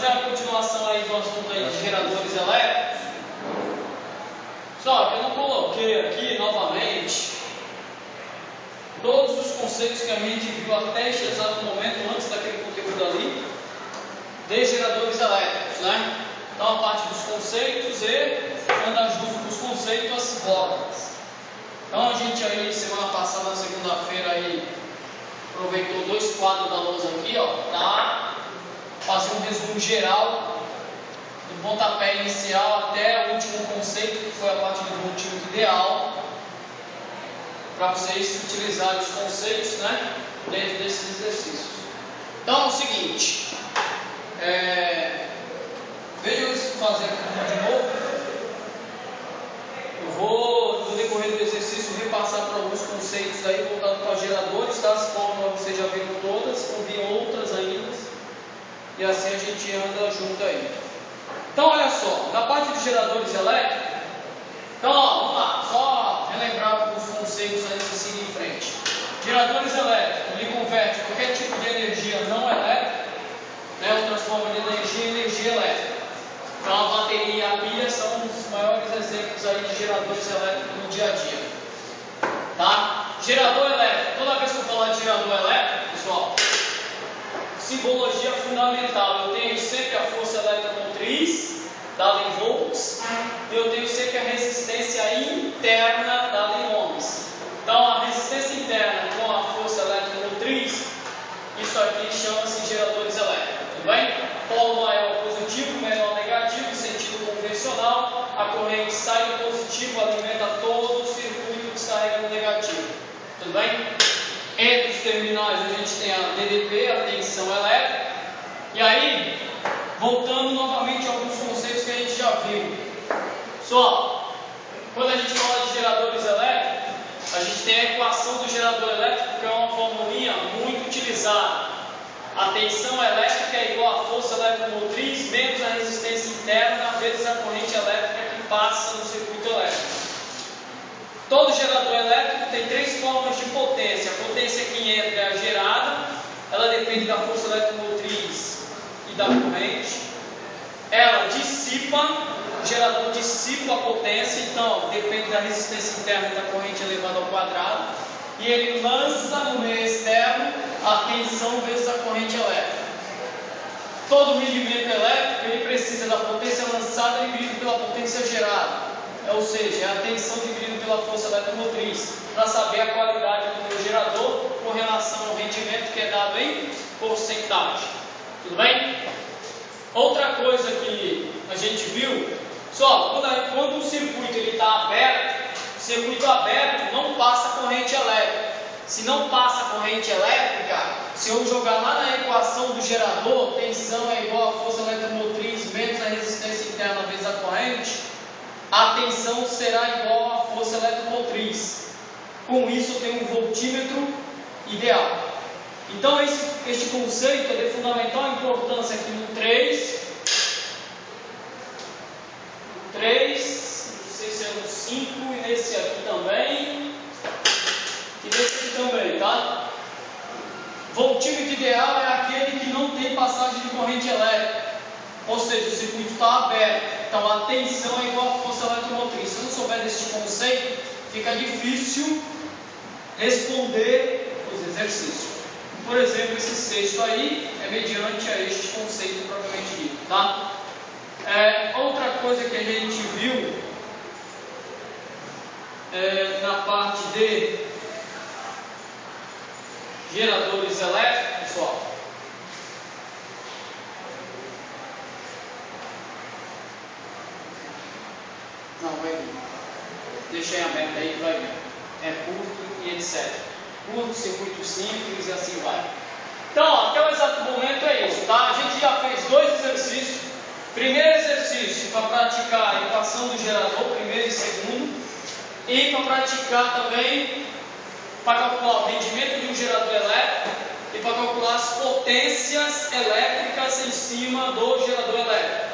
fazer a continuação aí do assunto aí de geradores elétricos. Só que eu não coloquei aqui novamente todos os conceitos que a gente viu até este exato momento, antes daquele conteúdo ali, de geradores elétricos, né? Então a parte dos conceitos e, andar junto com os conceitos, as fórmulas. Então a gente aí, semana passada, na segunda-feira aí, aproveitou 2 quadros da lousa aqui, ó, tá? Fazer um resumo geral do pontapé inicial até o último conceito, que foi a parte do voltímetro ideal, para vocês utilizarem os conceitos, né, dentro desses exercícios. Então é o seguinte, veja eu fazer aqui de novo. Eu vou, no decorrer do exercício, repassar para alguns conceitos aí voltados para geradores, tá? As fórmulas vocês já viram todas, ou vi outras ainda, e assim a gente anda junto aí. Então olha só, na parte de geradores elétricos, então ó, vamos lá, só relembrar alguns conceitos antes de seguir em frente. Geradores elétricos, ele converte qualquer tipo de energia não elétrica, né, ou transforma de energia em energia elétrica. Então a bateria e a pilha são os maiores exemplos aí de geradores elétricos no dia a dia. Tá? Gerador elétrico, toda vez que eu falar de gerador elétrico, pessoal, simbologia fundamental, eu tenho sempre a força eletromotriz, dada em volts, e eu tenho sempre a resistência interna, dada em ohms. Então a resistência interna com a força eletromotriz, isso aqui chama-se geradores elétricos, tudo bem? Polo maior positivo, menor negativo, sentido convencional, a corrente sai do positivo, alimenta todo o circuito descarregando negativo, tudo bem? Entre os terminais a gente tem a DDP, a tensão elétrica, e aí, voltando novamente a alguns conceitos que a gente já viu. Só, quando a gente fala de geradores elétricos, a gente tem a equação do gerador elétrico, que é uma formulinha muito utilizada. A tensão elétrica é igual à força eletromotriz menos a resistência interna vezes a corrente elétrica que passa no circuito elétrico. Todo gerador elétrico tem 3 formas de potência. A potência que entra é a gerada, ela depende da força eletromotriz e da corrente. Ela dissipa, o gerador dissipa a potência, então depende da resistência interna e da corrente elevada ao quadrado. E ele lança no meio externo a tensão vezes a corrente elétrica. Todo movimento elétrico ele precisa da potência lançada dividido pela potência gerada. Ou seja, é a tensão dividida pela força eletromotriz, para saber a qualidade do meu gerador com relação ao rendimento que é dado em porcentagem. Tudo bem? Outra coisa que a gente viu, só quando o circuito está aberto, o circuito aberto não passa corrente elétrica. Se não passa corrente elétrica, se eu jogar lá na equação do gerador, tensão é igual à força eletromotriz menos a resistência interna vezes a corrente, a tensão será igual à força eletromotriz. Com isso eu tenho um voltímetro ideal. Então este conceito é de fundamental importância aqui no 3, não sei se é no 5 e nesse aqui também, e nesse aqui também, tá? Voltímetro ideal é aquele que não tem passagem de corrente elétrica, ou seja, o circuito está aberto, então a tensão é igual à força eletromotriz. Se eu não souber deste conceito, fica difícil responder os exercícios. Por exemplo, esse sexto aí é mediante a este conceito propriamente dito, tá? Outra coisa que a gente viu na parte de geradores elétricos, pessoal, não, vai vir. Deixa em aberto aí que vai vir. É curto e etc. Curto, circuito simples e assim vai. Então, ó, até o exato momento é isso, tá? A gente já fez 2 exercícios. Primeiro exercício para praticar a equação do gerador, primeiro e segundo. E para praticar também, para calcular o rendimento de um gerador elétrico e para calcular as potências elétricas em cima do gerador elétrico.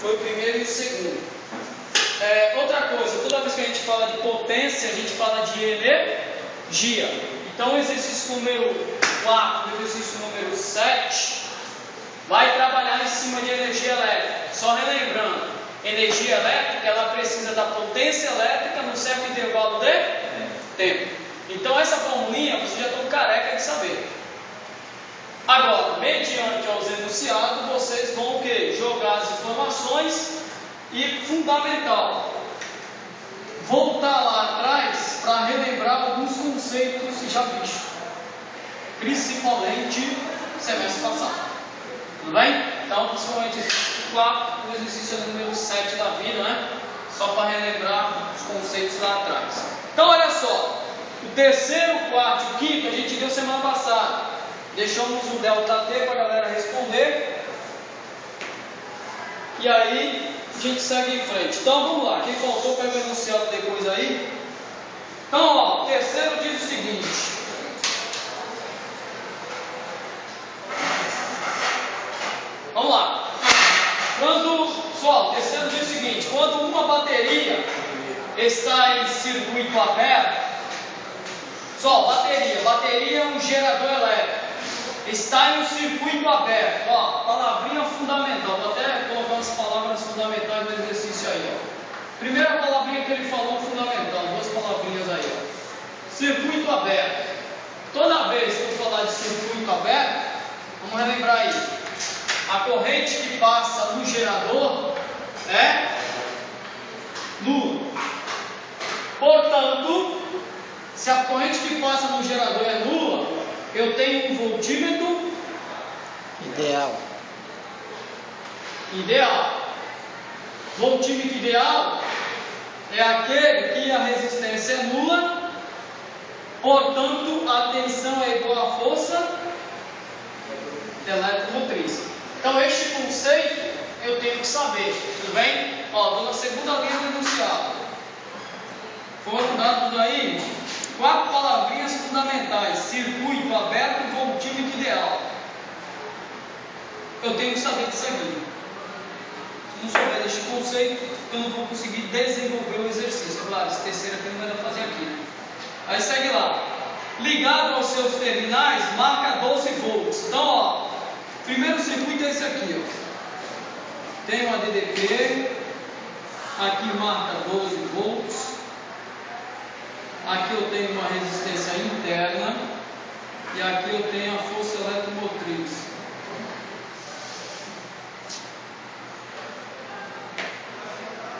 Foi o primeiro e o segundo. Outra coisa, toda vez que a gente fala de potência, a gente fala de energia. Então, o exercício número 4 e o exercício número 7, vai trabalhar em cima de energia elétrica. Só relembrando, energia elétrica, ela precisa da potência elétrica num certo intervalo de tempo. Então essa formulinha vocês já estão careca de saber. Agora, mediante aos enunciados, vocês vão o quê? Jogar as informações e, fundamental, voltar lá atrás para relembrar alguns conceitos já vistos, principalmente semestre passado. Tudo bem? Então, principalmente o exercício número 7 da vida, né? Só para relembrar os conceitos lá atrás. Então, olha só. O terceiro, quarto e quinto a gente deu semana passada. Deixamos o delta T para a galera responder. E aí, a gente segue em frente. Então, vamos lá. Quem faltou, pega o enunciado depois aí. Então, ó, o terceiro diz o seguinte. Vamos lá. Pessoal, o terceiro diz o seguinte: quando uma bateria está em circuito aberto, só bateria é um gerador elétrico, está em um circuito aberto. Ó, palavrinha fundamental. Vou até colocar as palavras fundamentais do exercício aí. Ó. Primeira palavrinha que ele falou fundamental, duas palavrinhas aí. Ó. Circuito aberto. Toda vez que eu falar de circuito aberto, vamos relembrar aí. A corrente que passa no gerador é nula. Portanto, se a corrente que passa no gerador é nula, eu tenho um voltímetro ideal. Voltímetro ideal é aquele que a resistência é nula, portanto a tensão é igual à força eletromotriz. Então, este conceito eu tenho que saber, tudo bem? Ó, estou na segunda linha do enunciado. Foram dados aí 4 palavrinhas fundamentais: circuito aberto, voltímetro ideal. Eu tenho que saber disso aqui. Se não souber deste conceito, eu não vou conseguir desenvolver o exercício. Claro, esse terceiro aqui não vai dar pra fazer aqui. Aí segue lá. Ligado aos seus terminais, marca 12 volts. Então, ó. Primeiro circuito é esse aqui, ó. Tem uma DDP, aqui marca 12 volts, aqui eu tenho uma resistência interna e aqui eu tenho a força eletromotriz.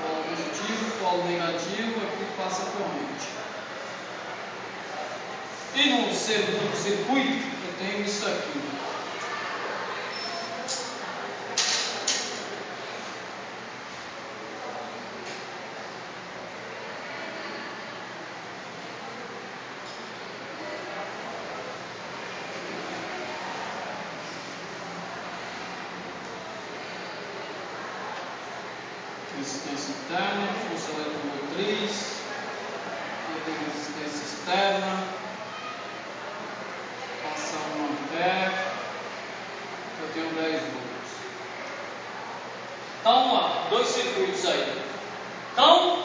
Polo positivo, polo negativo, aqui passa a corrente. E no segundo circuito eu tenho isso aqui. Resistência interna, força eletromotriz, eu tenho resistência externa, passa 1 ampere, eu tenho 10 volts. Então vamos lá, 2 circuitos aí. Então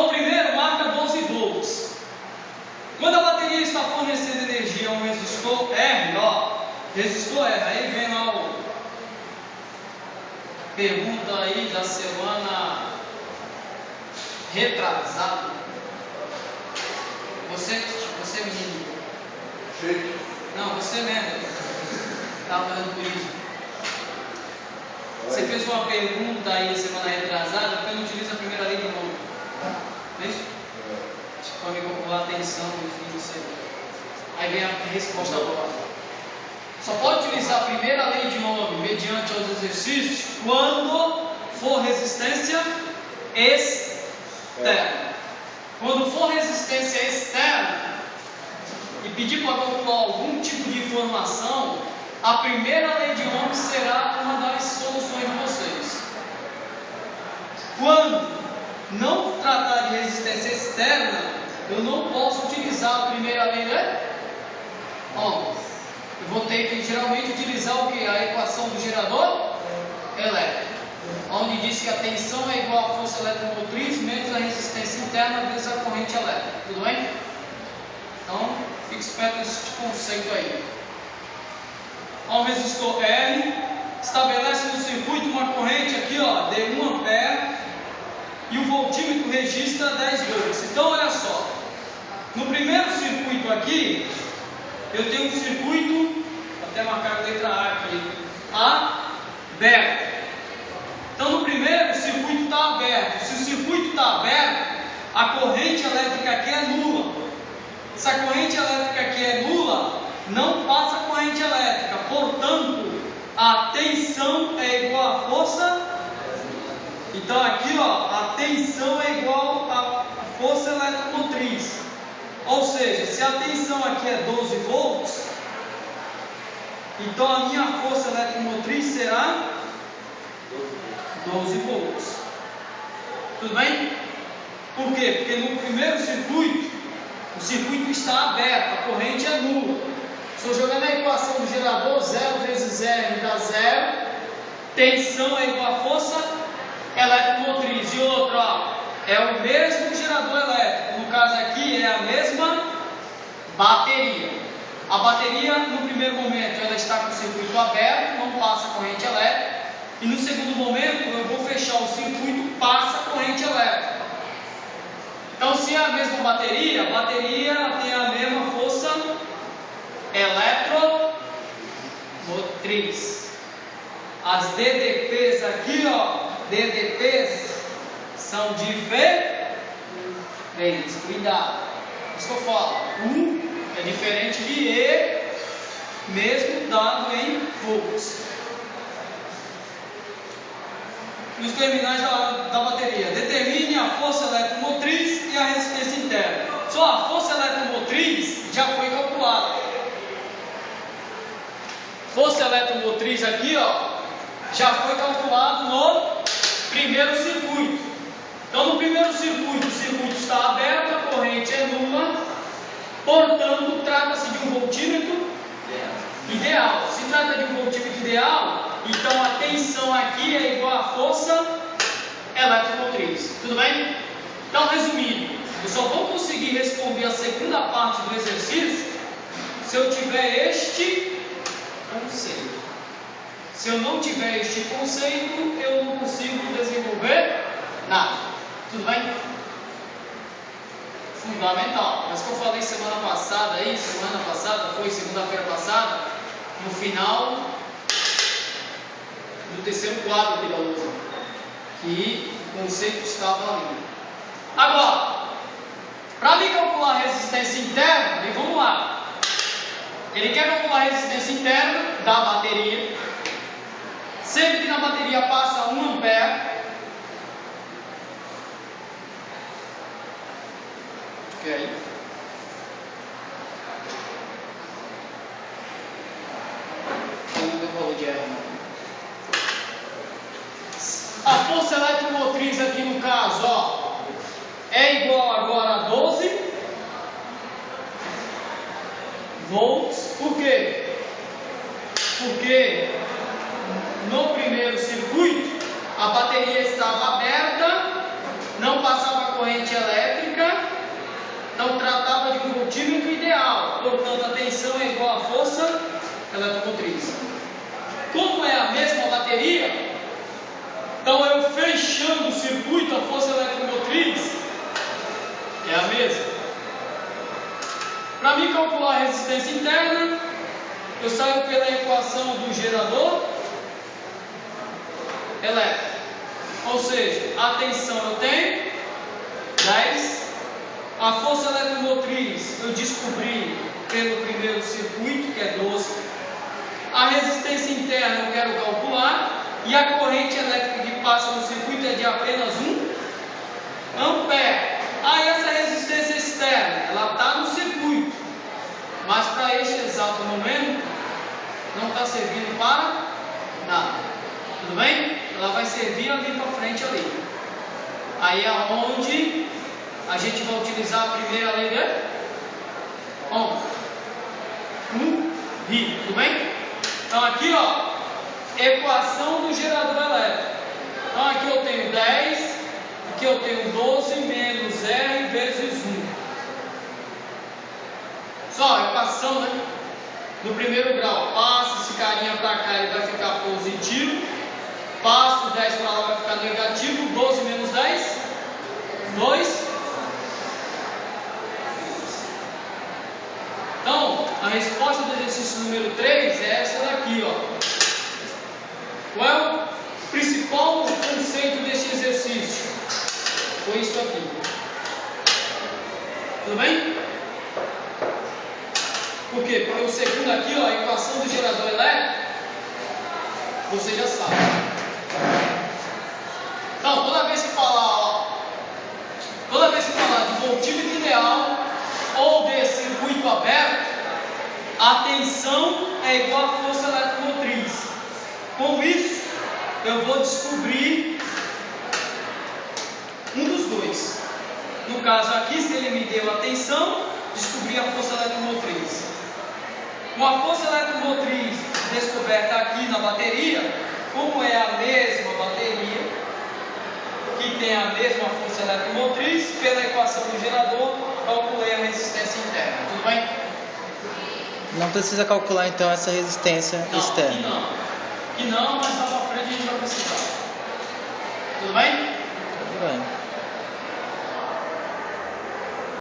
primeiro marca 12 volts. Quando a bateria está fornecendo energia a um resistor R, ó, resistor R, aí vem lá o pergunta aí da semana retrasada. Você menino. Não, você mesmo. Estava fazendo turismo. Você fez uma pergunta aí semana retrasada, porque não utiliza a primeira lei de novo. Não é isso? Para me calcular a tensão dos vídeos aí vem a resposta agora. Só pode utilizar a primeira lei de Ohm mediante os exercícios quando for resistência externa. Quando for resistência externa e pedir para calcular algum tipo de informação, a primeira lei de Ohm será uma das soluções de vocês. Quando não tratar de resistência externa, eu não posso utilizar a primeira lei de Ohm. Eu vou ter que geralmente utilizar o que? A equação do gerador elétrico, onde diz que a tensão é igual à força eletromotriz menos a resistência interna vezes a corrente elétrica. Tudo bem? Então, fique esperto nesse conceito aí. ao resistor L, estabelece no circuito uma corrente aqui, ó, de 1 ampere, e o voltímetro registra 10 volts. Então, olha só, no primeiro circuito aqui, eu tenho um circuito, vou até marcar a letra A aqui, aberto. Então, no primeiro, o circuito está aberto. Se o circuito está aberto, a corrente elétrica aqui é nula. Se a corrente elétrica aqui é nula, não passa a corrente elétrica. Portanto, a tensão é igual à força. Então, aqui, ó, a tensão é igual à força eletromotriz. Ou seja, se a tensão aqui é 12 volts, então a minha força eletromotriz será 12 volts. Tudo bem? Por quê? Porque no primeiro circuito, o circuito está aberto, a corrente é nula. Se eu jogar na equação do gerador, 0 vezes R dá 0, tensão é igual a força eletromotriz. E outra, ó, é o mesmo gerador elétrico, no caso aqui é a mesma bateria. A bateria, no primeiro momento, ela está com o circuito aberto, não passa corrente elétrica. E no segundo momento, eu vou fechar o circuito, passa corrente elétrica. Então, se é a mesma bateria, a bateria tem a mesma força eletromotriz. As DDPs aqui, ó, DDPs são diferentes. Cuidado. Isso que eu falo. É diferente de E, mesmo dado em volts. Nos terminais da bateria, determine a força eletromotriz e a resistência interna. Só a força eletromotriz já foi calculada. Força eletromotriz aqui, ó, já foi calculado no primeiro circuito. Então, no primeiro circuito, o circuito está aberto, a corrente é nula, portanto, trata-se de um voltímetro ideal. Se trata de um voltímetro ideal, então a tensão aqui é igual à força eletromotriz. Tudo bem? Então, resumindo, eu só vou conseguir responder a segunda parte do exercício se eu tiver este conceito. Se eu não tiver este conceito, eu não consigo desenvolver nada. Tudo bem? Fundamental. Mas que eu falei semana passada, foi segunda-feira passada, no final do terceiro quadro aqui da lousa, que o conceito estava ali. Agora, para me calcular a resistência interna, e vamos lá. Ele quer calcular a resistência interna da bateria. Sempre que na bateria passa 1 ampere. Ok. Não deu valor de R. A força eletromotriz aqui no caso, ó, é igual agora a 12 volts. Por quê? Porque no primeiro circuito a bateria estava aberta, não passava corrente elétrica, então tratava de um voltímetro ideal, portanto a tensão é igual à força eletromotriz. Como é a mesma bateria, então eu fechando o circuito, a força eletromotriz é a mesma. Para mim calcular a resistência interna, eu saio pela equação do gerador elétrico. Ou seja, a tensão eu tenho 10, a força eletromotriz eu descobri pelo primeiro circuito, que é 12, a resistência interna eu quero calcular, e a corrente elétrica que passa no circuito é de apenas 1 ampere. Aí essa resistência externa, ela está no circuito, mas para este exato momento não está servindo para nada. Tudo bem? Ela vai servir ali para frente ali. Aí é onde a gente vai utilizar a primeira lei de Ri. Tudo bem? Então aqui, ó, equação do gerador elétrico. Então aqui eu tenho 10, aqui eu tenho 12 menos R vezes 1. Só equação, né? No primeiro grau, passa esse carinha para cá, ele vai ficar positivo. Passa o 10 para lá, vai ficar negativo. 12 menos 10, 2. Então, a resposta do exercício número 3 é essa daqui, ó. Qual é o principal conceito desse exercício? Foi isso aqui. Tudo bem? Por quê? Porque o segundo aqui, ó, a equação do gerador elétrico, você já sabe. Então, toda vez que falar de voltímetro ideal ou de circuito aberto, a tensão é igual à força eletromotriz. Com isso, eu vou descobrir um dos dois. No caso aqui, se ele me deu a tensão, descobrir a força eletromotriz. Com a força eletromotriz descoberta aqui na bateria, como é a mesma bateria, que tem a mesma força eletromotriz, pela equação do gerador, calculei a resistência interna. Tudo bem? Não precisa calcular então essa resistência externa. Que não, mas lá pra frente a gente vai precisar. Tudo bem? Tudo bem.